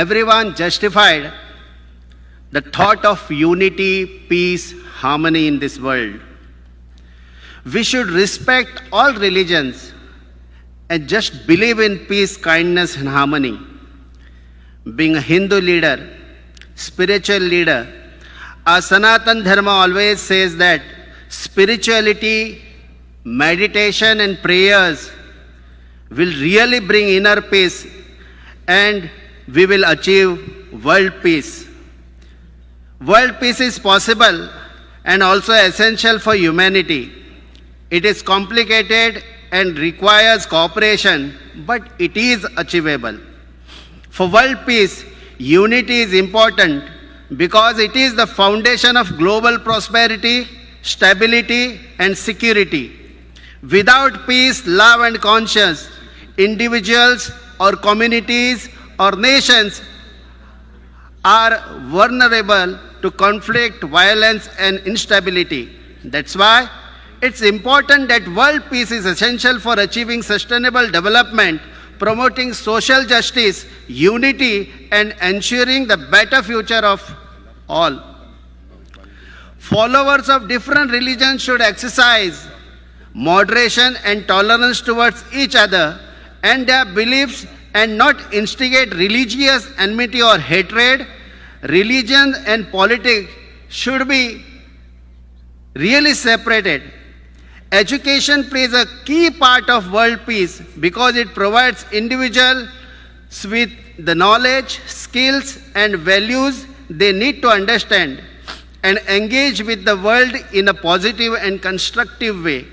everyone justified the thought of unity, peace, harmony in this world. We should respect all religions and just believe in peace, kindness, and harmony. Being a Hindu leader, spiritual leader, our Sanatan Dharma always says that spirituality, meditation, and prayers will really bring inner peace and we will achieve world peace. World peace is possible and also essential for humanity. It is complicated and requires cooperation, but it is achievable. For world peace, unity is important because it is the foundation of global prosperity, stability, and security. Without peace, love, and conscience, individuals or communities or nations are vulnerable to conflict, violence, and instability. That's why it's important that world peace is essential for achieving sustainable development, promoting social justice, unity, and ensuring the better future of all. Followers of different religions should exercise moderation and tolerance towards each other and their beliefs and not instigate religious enmity or hatred. Religion and politics should be really separated. Education plays a key part of world peace because it provides individuals with the knowledge, skills, and values they need to understand and engage with the world in a positive and constructive way.